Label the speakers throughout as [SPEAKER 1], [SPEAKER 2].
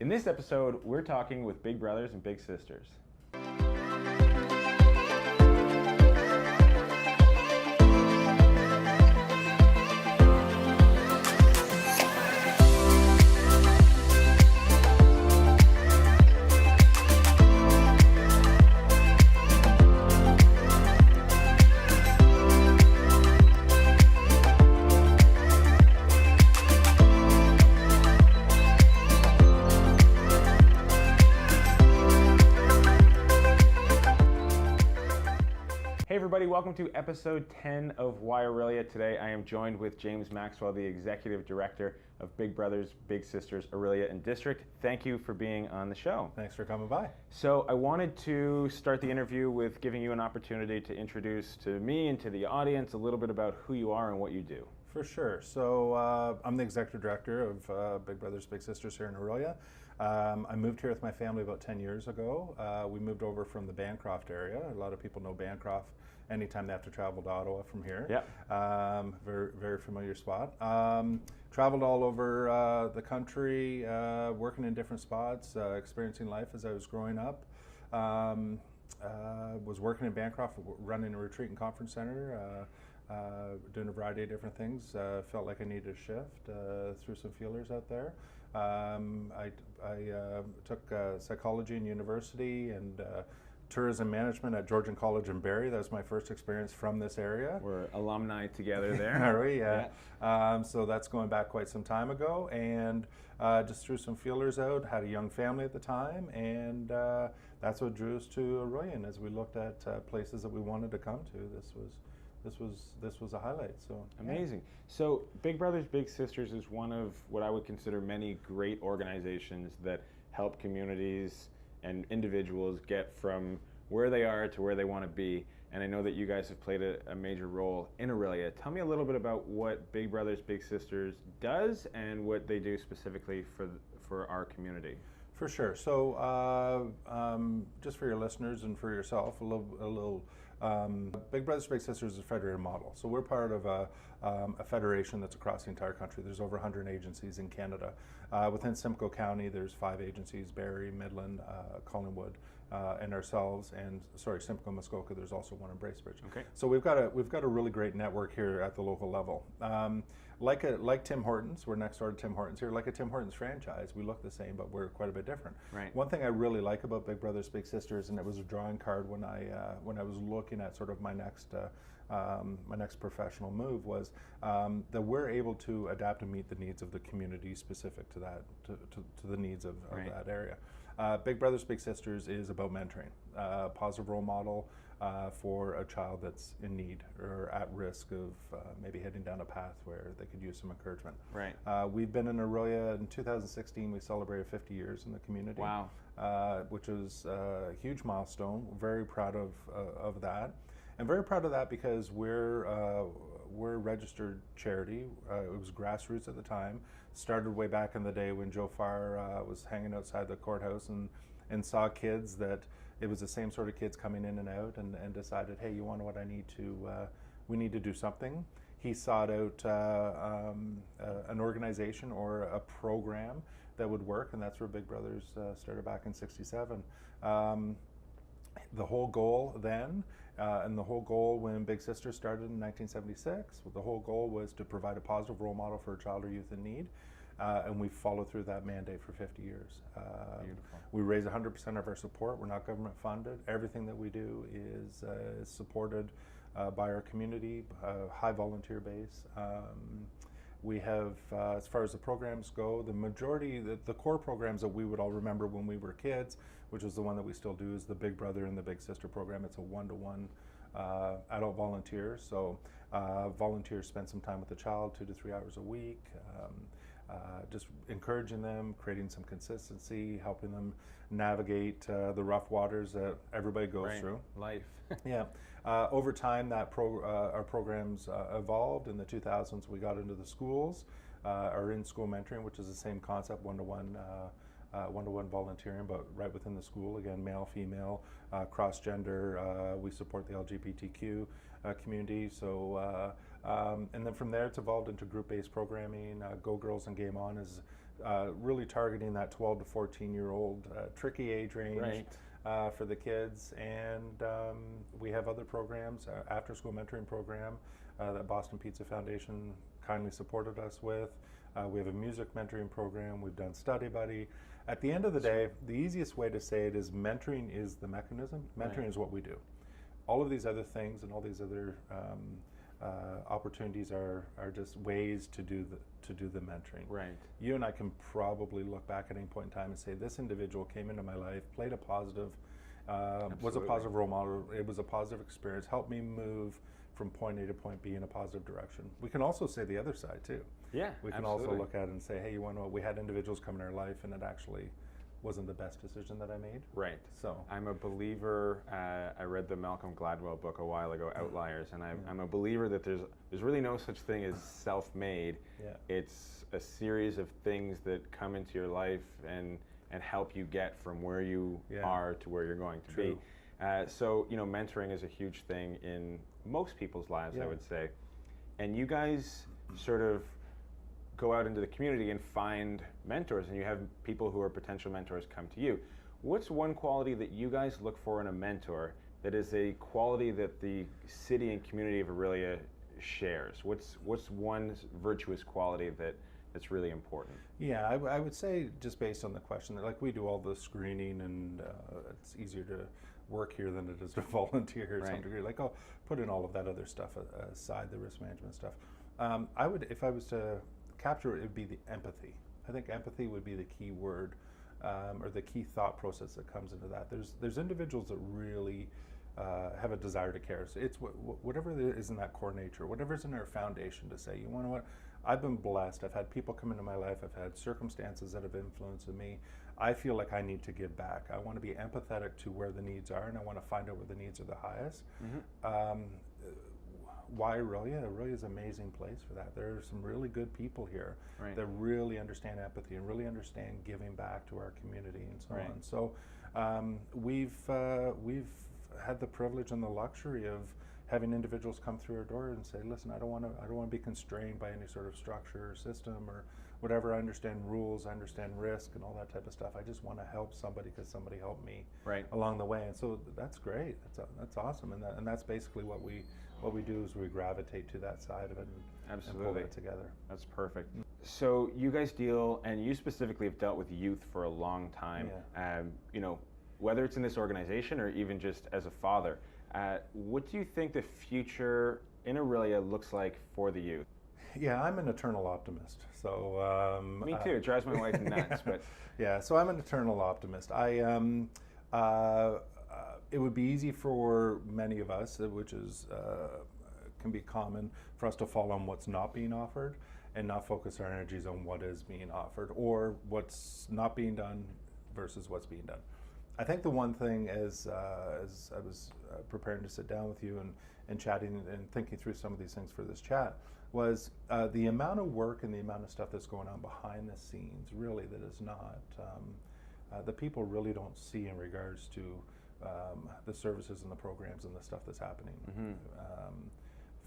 [SPEAKER 1] In this episode, we're talking with big brothers and big sisters. Hey everybody, welcome to episode 10 of Why Orillia. Today I am joined with James Maxwell, the Executive Director of Big Brothers Big Sisters Orillia and District. Thank you for being on the show.
[SPEAKER 2] Thanks for coming by.
[SPEAKER 1] So I wanted to start the interview with giving you an opportunity to introduce to me and to the audience a little bit about who you are and what you do.
[SPEAKER 2] For sure. So I'm the Executive Director of Big Brothers Big Sisters here in Orillia. I moved here with my family about 10 years ago. We moved over from the Bancroft area. A lot of people know Bancroft anytime they have to travel to Ottawa from here.
[SPEAKER 1] Yeah.
[SPEAKER 2] Very, very familiar spot. Traveled all over the country, working in different spots, experiencing life as I was growing up. Was working in Bancroft, running a retreat and conference center, doing a variety of different things. Felt like I needed a shift, threw some feelers out there. I took psychology in university and tourism management at Georgian College in Barrie. That was my first experience from this area.
[SPEAKER 1] We're alumni together there.
[SPEAKER 2] Are we? Yeah. So that's going back quite some time ago, and just threw some feelers out. Had a young family at the time, and that's what drew us to Orillia. And as we looked at places that we wanted to come to, this was a highlight. So
[SPEAKER 1] amazing.
[SPEAKER 2] Yeah.
[SPEAKER 1] So Big Brothers Big Sisters is one of what I would consider many great organizations that help communities and individuals get from where they are to where they want to be. And I know that you guys have played a major role in Orillia. Tell me a little bit about what Big Brothers Big Sisters does and what they do specifically for our community.
[SPEAKER 2] For sure. So just for your listeners and for yourself, a little Big Brothers Big Sisters is a federated model. So we're part of a federation that's across the entire country. There's over 100 agencies in Canada. Within Simcoe County, there's 5 agencies: Barrie, Midland, Collingwood, and ourselves. And Simcoe, Muskoka. There's also one in Bracebridge.
[SPEAKER 1] Okay.
[SPEAKER 2] So we've got a really great network here at the local level. Like Tim Hortons, we're next door to Tim Hortons here. Like a Tim Hortons franchise, we look the same, but we're quite a bit different.
[SPEAKER 1] Right.
[SPEAKER 2] One thing I really like about Big Brothers Big Sisters, and it was a drawing card when I was looking at sort of my next professional move, was that we're able to adapt and meet the needs of the community specific to that to the needs of
[SPEAKER 1] Right.
[SPEAKER 2] that area. Big Brothers Big Sisters is about mentoring, positive role model for a child that's in need or at risk of maybe heading down a path where they could use some encouragement.
[SPEAKER 1] Right.
[SPEAKER 2] We've been in Orillia in 2016. We celebrated 50 years in the community.
[SPEAKER 1] Wow.
[SPEAKER 2] Which was a huge milestone. Very proud of that, and very proud of that because we're a registered charity. It was grassroots at the time. Started way back in the day when Joe Farr was hanging outside the courthouse and saw kids that it was the same sort of kids coming in and out, and decided, hey, you want to know what I need to? We need to do something. He sought out an organization or a program that would work, and that's where Big Brothers started back in '67. The whole goal then, and the whole goal when Big Sisters started in 1976, the whole goal was to provide a positive role model for a child or youth in need. And we followed through that mandate for 50 years.
[SPEAKER 1] Beautiful.
[SPEAKER 2] We raise 100% of our support. We're not government funded. Everything that we do is supported by our community, high volunteer base. We have, as far as the programs go, the majority, the core programs that we would all remember when we were kids, which is the one that we still do, is the Big Brother and the Big Sister program. It's a one-to-one adult volunteer. So volunteers spend some time with the child, 2 to 3 hours a week. Just encouraging them, creating some consistency, helping them navigate the rough waters that everybody goes
[SPEAKER 1] Right.
[SPEAKER 2] through.
[SPEAKER 1] Life.
[SPEAKER 2] Yeah. Over time, our programs evolved. In the 2000s, we got into the schools, our in-school mentoring, which is the same concept, one-to-one volunteering, but right within the school. Again, male, female, cross-gender. We support the LGBTQ community. So, and then from there, it's evolved into group-based programming. Go Girls and Game On is really targeting that 12 to 14-year-old tricky age range.
[SPEAKER 1] Right.
[SPEAKER 2] For the kids, and we have other programs, after-school mentoring program that Boston Pizza Foundation kindly supported us with. We have a music mentoring program. We've done Study Buddy. At the end of the day, the easiest way to say it is mentoring is the mechanism. Mentoring
[SPEAKER 1] Right.
[SPEAKER 2] is what we do. All of these other things and all these other opportunities are just ways to do the mentoring.
[SPEAKER 1] Right.
[SPEAKER 2] You and I can probably look back at any point in time and say this individual came into my life, played a positive, was a positive role model. It was a positive experience, helped me move from point A to point B in a positive direction. We can also say the other side too.
[SPEAKER 1] Yeah,
[SPEAKER 2] We can
[SPEAKER 1] absolutely.
[SPEAKER 2] also look at it and say, hey, you want to know, we had individuals come in our life and it actually wasn't the best decision that I made.
[SPEAKER 1] Right.
[SPEAKER 2] So
[SPEAKER 1] I'm a believer. I read the Malcolm Gladwell book a while ago, Outliers, and I'm a believer that there's really no such thing as self-made.
[SPEAKER 2] Yeah.
[SPEAKER 1] It's a series of things that come into your life and help you get from where you are to where you're going to
[SPEAKER 2] True.
[SPEAKER 1] be. So mentoring is a huge thing in most people's lives, I would say. And you guys sort of go out into the community and find mentors, and you have people who are potential mentors come to you. What's one quality that you guys look for in a mentor that is a quality that the city and community of Orillia shares? What's one virtuous quality that's really important?
[SPEAKER 2] Yeah, I would say, just based on the question, that like we do all the screening, and it's easier to work here than it is to volunteer to some degree. Like, I'll put in all of that other stuff aside, the risk management stuff. I would, if I was to capture it, would be the empathy. I think empathy would be the key word, or the key thought process that comes into that. There's individuals that really have a desire to care. So it's whatever is in that core nature, whatever's in their foundation to say, you know what, I've been blessed. I've had people come into my life. I've had circumstances that have influenced me. I feel like I need to give back. I want to be empathetic to where the needs are, and I want to find out where the needs are the highest. Why Orillia? Orillia is an amazing place for that. There are some really good people here that really understand empathy and really understand giving back to our community and so on. So we've had the privilege and the luxury of having individuals come through our door and say, listen, I don't want to be constrained by any sort of structure or system or whatever. I understand rules, I understand risk and all that type of stuff. I just want to help somebody because somebody helped me along the way. And so that's great. That's awesome. And that's basically what we do, is we gravitate to that side of it and pull that together.
[SPEAKER 1] That's perfect. So you guys deal, and you specifically have dealt with youth for a long time. Whether it's in this organization or even just as a father, what do you think the future in Orillia looks like for the youth?
[SPEAKER 2] Yeah, I'm an eternal optimist. So
[SPEAKER 1] me too. It drives my wife nuts. But
[SPEAKER 2] yeah, so I'm an eternal optimist. It would be easy for many of us, which is can be common for us to fall on what's not being offered and not focus our energies on what is being offered or what's not being done versus what's being done. I think the one thing, as I was preparing to sit down with you and chatting and thinking through some of these things for this chat, was the amount of work and the amount of stuff that's going on behind the scenes, really, that is not, that people really don't see in regards to the services and the programs and the stuff that's happening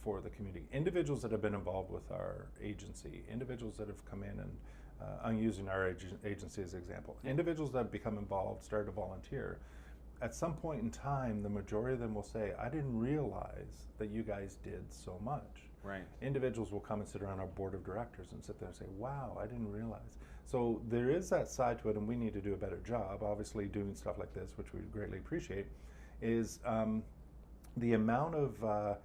[SPEAKER 2] for the community. Individuals that have been involved with our agency, individuals that have come in and I'm using our agency as an example. Individuals that have become involved, started to volunteer, at some point in time, the majority of them will say, I didn't realize that you guys did so much.
[SPEAKER 1] Right.
[SPEAKER 2] Individuals will come and sit around our board of directors and sit there and say, wow, I didn't realize. So there is that side to it, and we need to do a better job. Obviously, doing stuff like this, which we greatly appreciate, is the amount of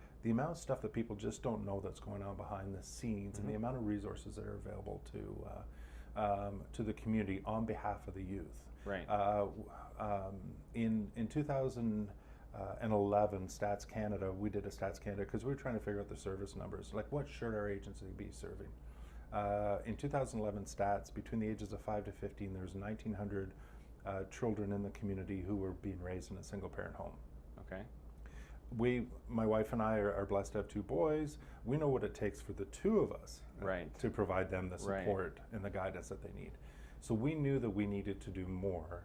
[SPEAKER 2] stuff that people just don't know that's going on behind the scenes, and the amount of resources that are available to the community on behalf of the youth.
[SPEAKER 1] Right.
[SPEAKER 2] In 2011, Stats Canada, we did a Stats Canada because we were trying to figure out the service numbers. Like, what should our agency be serving? In 2011 stats, between the ages of 5 to 15, there was 1,900 children in the community who were being raised in a single-parent home.
[SPEAKER 1] Okay.
[SPEAKER 2] My wife and I are blessed to have 2 boys. We know what it takes for the 2 of us to provide them the support and the guidance that they need. So we knew that we needed to do more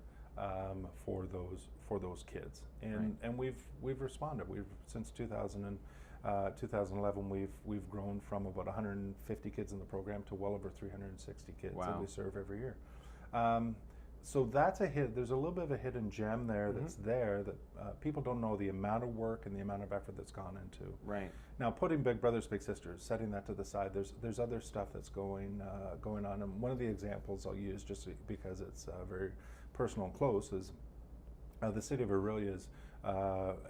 [SPEAKER 2] for those kids, and we've responded. We've since 2000 and 2011, we've grown from about 150 kids in the program to well over 360 kids that we serve every year. So that's a hit. There's a little bit of a hidden gem there that's there that people don't know the amount of work and the amount of effort that's gone into.
[SPEAKER 1] Right.
[SPEAKER 2] Now, putting Big Brothers Big Sisters, setting that to the side, there's other stuff that's going on. And one of the examples I'll use, just because it's very personal and close, is the city of Orillia is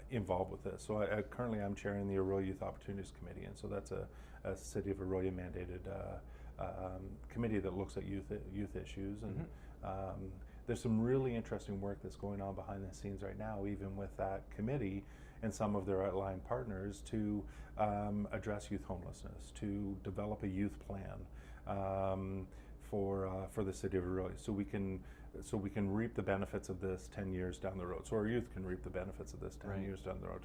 [SPEAKER 2] involved with this. So currently I'm chairing the Orillia Youth Opportunities Committee, and so that's a city of Orillia mandated committee that looks at youth issues. And there's some really interesting work that's going on behind the scenes right now, even with that committee and some of their outlying partners, to address youth homelessness, to develop a youth plan for the city of Orillia, so we can reap the benefits of this 10 years down the road. So our youth can reap the benefits of this 10 years down the road.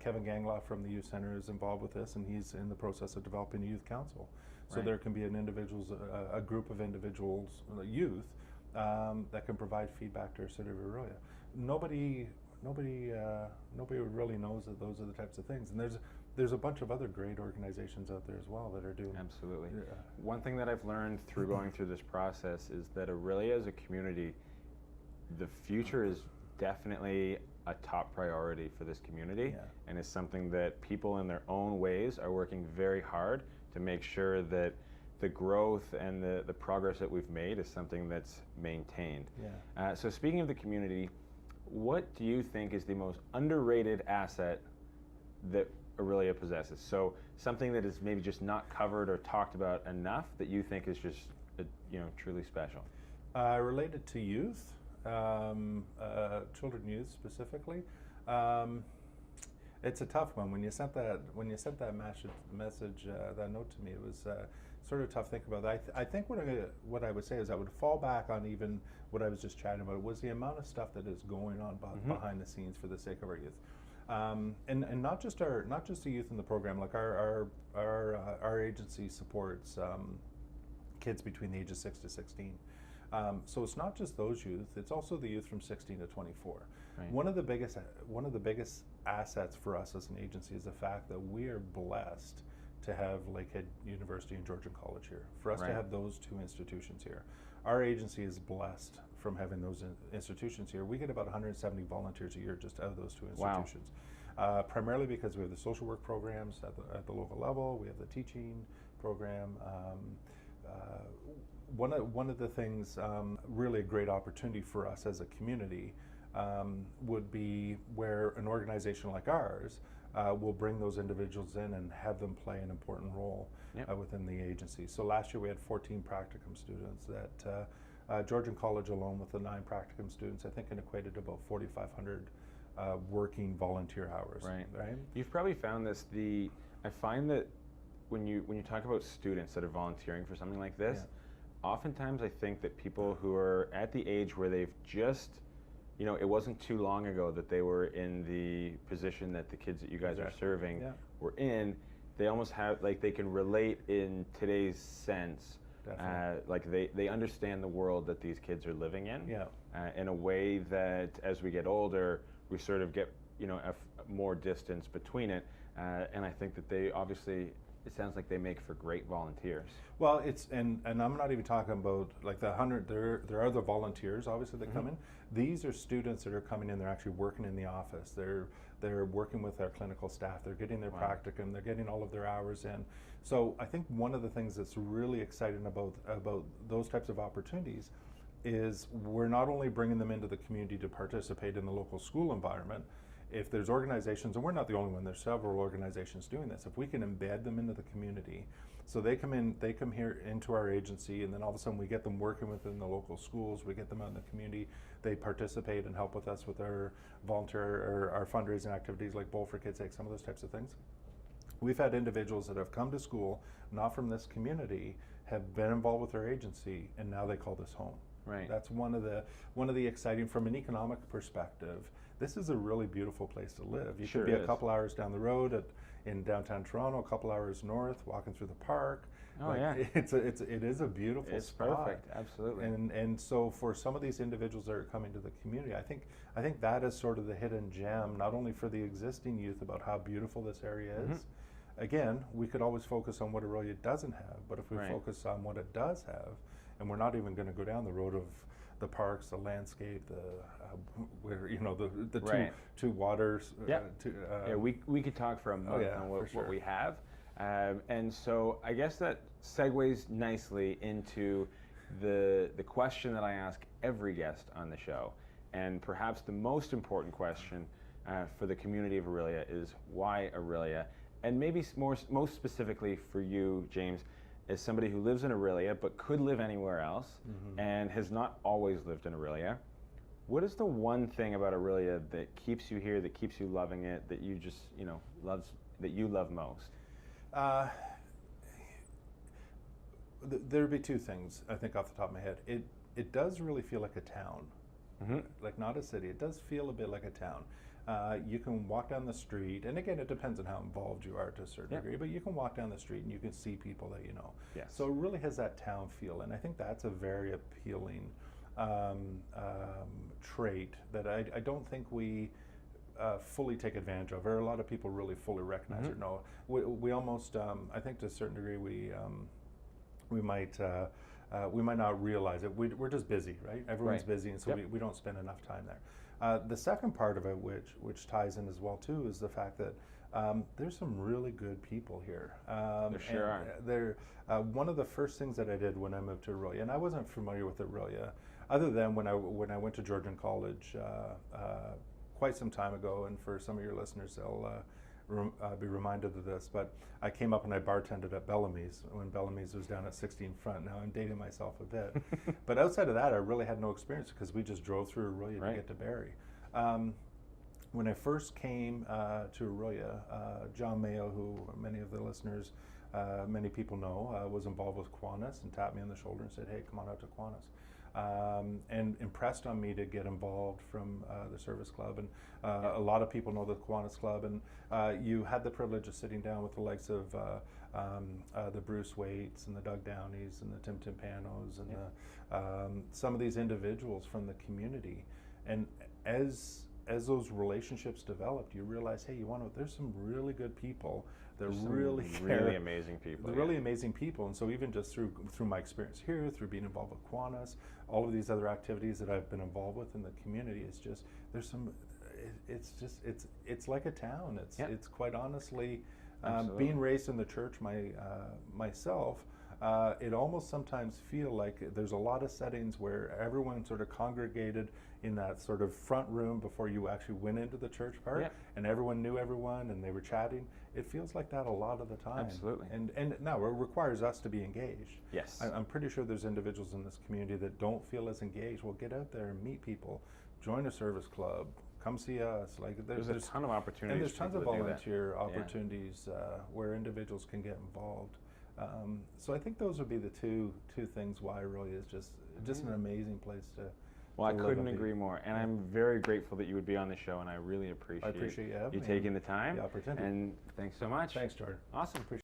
[SPEAKER 2] Kevin Gangloff from the Youth Center is involved with this, and he's in the process of developing a youth council. So there can be a group of individuals, youth, that can provide feedback to our city of Orillia. Nobody really knows that those are the types of things, and there's a bunch of other great organizations out there as well that are doing.
[SPEAKER 1] Absolutely. One thing that I've learned through going through this process is that Orillia as a community, the future is definitely a top priority for this community, and is something that people in their own ways are working very hard to make sure that the growth and the progress that we've made is something that's maintained. So speaking of the community, what do you think is the most underrated asset that Orillia possesses? So something that is maybe just not covered or talked about enough that you think is just truly special.
[SPEAKER 2] Related to youth, children, youth specifically, it's a tough one. When you sent that message, that note to me, it was sort of tough to think about. I think what I would say is I would fall back on even what I was just chatting about. Was the amount of stuff that is going on behind the scenes for the sake of our youth, and not just the youth in the program. Like our agency supports kids between the ages 6 to 16. So it's not just those youth; it's also the youth from 16 to 24. Right. One of the biggest assets for us as an agency is the fact that we are blessed to have Lakehead University and Georgian College here. For us to have those two institutions here, our agency is blessed from having those institutions here. We get about 170 volunteers a year just out of those two institutions. Wow. Primarily because we have the social work programs at the local level. We have the teaching program. One of the things, really a great opportunity for us as a community, would be where an organization like ours will bring those individuals in and have them play an important role within the agency. So last year we had 14 practicum students that Georgian College alone, with the 9 practicum students, I think it equated to about 4,500 working volunteer hours. Right.
[SPEAKER 1] You've probably found this. I find that when you talk about students that are volunteering for something like this, oftentimes I think that people who are at the age where they've just, it wasn't too long ago that they were in the position that the kids that you guys are serving were in, they almost have, like, they can relate in today's sense. Like they understand the world that these kids are living in a way that as we get older, we sort of get, more distance between it. And I think that they obviously, it sounds like they make for great volunteers.
[SPEAKER 2] Well, it's and I'm not even talking about like the 100. There are the volunteers obviously that come in. These are students that are coming in. They're actually working in the office. They're working with our clinical staff. They're getting their practicum. They're getting all of their hours in. So I think one of the things that's really exciting about those types of opportunities is we're not only bringing them into the community to participate in the local school environment. If there's organizations, and we're not the only one, there's several organizations doing this, if we can embed them into the community, so they come here into our agency, and then all of a sudden we get them working within the local schools, we get them out in the community, they participate and help with us with our volunteer or our fundraising activities like Bowl for Kids' Sake, some of those types of things. We've had individuals that have come to school, not from this community, have been involved with our agency, and now they call this home.
[SPEAKER 1] Right.
[SPEAKER 2] That's one of the exciting, from an economic perspective. This is a really beautiful place to live. You could be a couple hours down the road in downtown Toronto, a couple hours north, walking through the park.
[SPEAKER 1] Oh yeah.
[SPEAKER 2] It is a beautiful
[SPEAKER 1] It's
[SPEAKER 2] spot.
[SPEAKER 1] perfect. Absolutely.
[SPEAKER 2] And so for some of these individuals that are coming to the community, I think that is sort of the hidden gem, not only for the existing youth about how beautiful this area is. Again, we could always focus on what Orillia doesn't have, but if we focus on what it does have, and we're not even going to go down the road of the parks, the landscape, where the two waters.
[SPEAKER 1] We could talk for a month on what we have, and so I guess that segues nicely into the question that I ask every guest on the show, and perhaps the most important question for the community of Orillia is why Orillia, and maybe most specifically for you, James, as somebody who lives in Orillia but could live anywhere else and has not always lived in Orillia. What is the one thing about Orillia that keeps you here, that keeps you loving it, that you just that you love most?
[SPEAKER 2] There'd be two things I think off the top of my head. It does really feel like a town, like not a city. It does feel a bit like a town. You can walk down the street, and again, it depends on how involved you are to a certain degree, but you can walk down the street and you can see people that you know.
[SPEAKER 1] Yes.
[SPEAKER 2] So it really has that town feel, and I think that's a very appealing trait that I don't think we fully take advantage of, or a lot of people really fully recognize or know. We almost, I think to a certain degree, we might not realize it. We're just busy, right? Everyone's busy, and so we don't spend enough time there. The second part of it, which ties in as well too, is the fact that there's some really good people here.
[SPEAKER 1] There sure
[SPEAKER 2] are. One of the first things that I did when I moved to Orillia, and I wasn't familiar with Orillia, other than when I went to Georgian College quite some time ago, and for some of your listeners, they'll be reminded of this, but I came up and I bartended at Bellamy's when Bellamy's was down at 16 Front. Now I'm dating myself a bit. But outside of that, I really had no experience because we just drove through Orillia to get to Barrie. When I first came to Orillia, John Mayo, who many of the listeners, many people know, was involved with Kiwanis and tapped me on the shoulder and said, hey, come on out to Kiwanis. And impressed on me to get involved from the service club, and a lot of people know the Kiwanis Club, and you had the privilege of sitting down with the likes of the Bruce Waits and the Doug Downeys and the Tim Timpanos and some of these individuals from the community, and as those relationships developed, you realize, hey, there's some really good people. They're really
[SPEAKER 1] amazing people.
[SPEAKER 2] They're really amazing people, and so even just through my experience here, through being involved with Kiwanis, all of these other activities that I've been involved with in the community, it's like a town. It's quite honestly, being raised in the church myself. It almost sometimes feel like there's a lot of settings where everyone sort of congregated in that sort of front room before you actually went into the church part, and everyone knew everyone and they were chatting. It feels like that a lot of the time.
[SPEAKER 1] Absolutely.
[SPEAKER 2] And now it requires us to be engaged.
[SPEAKER 1] Yes.
[SPEAKER 2] I'm pretty sure there's individuals in this community that don't feel as engaged. Well, get out there and meet people, join a service club, come see us. Like
[SPEAKER 1] there's a ton of opportunities.
[SPEAKER 2] And there's tons of volunteer opportunities where individuals can get involved. So I think those would be the two things why Orillia is just an amazing place to.
[SPEAKER 1] Well, I couldn't agree more, and I'm very grateful that you would be on the show, and I really appreciate
[SPEAKER 2] you
[SPEAKER 1] taking the time.
[SPEAKER 2] The opportunity.
[SPEAKER 1] And thanks so much.
[SPEAKER 2] Thanks, Jordan.
[SPEAKER 1] Awesome.